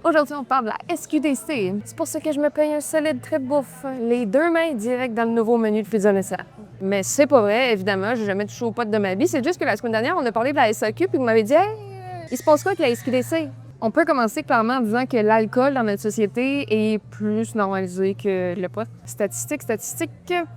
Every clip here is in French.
Aujourd'hui, on parle de la SQDC. C'est pour ça que je me paye un solide trip bouffe. Les deux mains direct dans le nouveau menu de Pizza Nessa. Mais c'est pas vrai, évidemment, j'ai jamais touché aux potes de ma vie. C'est juste que la semaine dernière, on a parlé de la SAQ puis vous m'avez dit « Hey, il se passe quoi avec la SQDC? » On peut commencer clairement en disant que l'alcool dans notre société est plus normalisé que le pot. Statistique,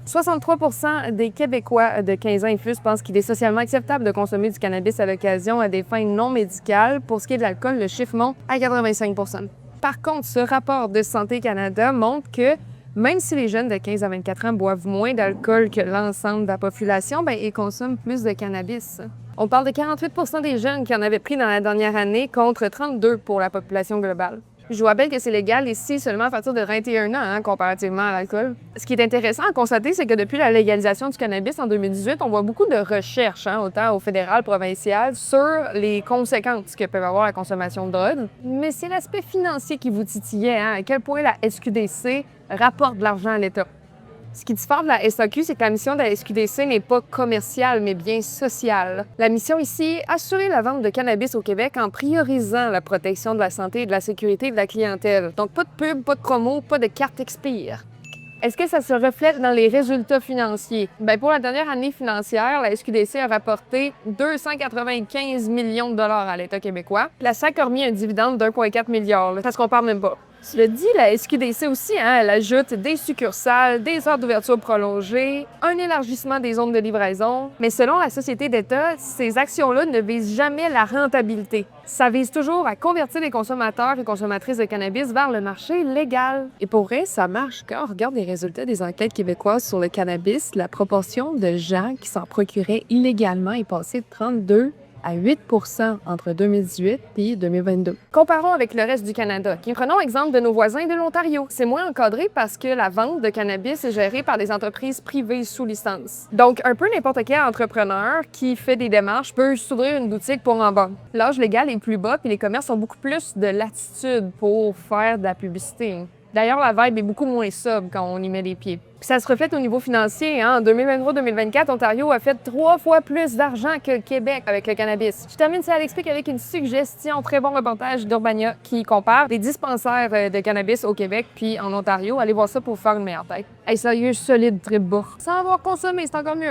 63 % des Québécois de 15 ans et plus pensent qu'il est socialement acceptable de consommer du cannabis à l'occasion à des fins non médicales. Pour ce qui est de l'alcool, le chiffre monte à 85 %. Par contre, ce rapport de Santé Canada montre que même si les jeunes de 15 à 24 ans boivent moins d'alcool que l'ensemble de la population, ils consomment plus de cannabis. On parle de 48 % des jeunes qui en avaient pris dans la dernière année contre 32 % pour la population globale. Je vous rappelle que c'est légal ici seulement à partir de 21 ans, comparativement à l'alcool. Ce qui est intéressant à constater, c'est que depuis la légalisation du cannabis en 2018, on voit beaucoup de recherches, autant au fédéral, provincial, sur les conséquences que peut avoir la consommation de drogue. Mais c'est l'aspect financier qui vous titillait, à quel point la SQDC rapporte de l'argent à l'État. Ce qui diffère de la SAQ, c'est que la mission de la SQDC n'est pas commerciale, mais bien sociale. La mission ici, assurer la vente de cannabis au Québec en priorisant la protection de la santé et de la sécurité de la clientèle. Donc, pas de pub, pas de promo, pas de carte expire. Est-ce que ça se reflète dans les résultats financiers? Pour la dernière année financière, la SQDC a rapporté 295 millions de dollars à l'État québécois. La SAQ a remis un dividende d'1,4 milliard. Ça se compare même pas. Cela dit, la SQDC aussi, elle ajoute des succursales, des heures d'ouverture prolongées, un élargissement des zones de livraison. Mais selon la société d'État, ces actions-là ne visent jamais la rentabilité. Ça vise toujours à convertir les consommateurs et consommatrices de cannabis vers le marché légal. Et pour vrai, ça marche. Quand on regarde les résultats des enquêtes québécoises sur le cannabis, la proportion de gens qui s'en procuraient illégalement est passée de 32 à 8 % entre 2018 et 2022. Comparons avec le reste du Canada. Prenons exemple de nos voisins de l'Ontario. C'est moins encadré parce que la vente de cannabis est gérée par des entreprises privées sous licence. Donc, un peu n'importe quel entrepreneur qui fait des démarches peut s'ouvrir une boutique pour en vendre. L'âge légal est plus bas puis les commerces ont beaucoup plus de latitude pour faire de la publicité. D'ailleurs, la vibe est beaucoup moins sobre quand on y met les pieds. Puis ça se reflète au niveau financier. En 2023-2024, Ontario a fait 3 fois plus d'argent que le Québec avec le cannabis. Je termine ça à l'explique avec une suggestion. Très bon reportage d'Urbania qui compare les dispensaires de cannabis au Québec puis en Ontario. Allez voir ça pour vous faire une meilleure tête. Hey, sérieux, solide trip bourre. Sans avoir consommé, c'est encore mieux,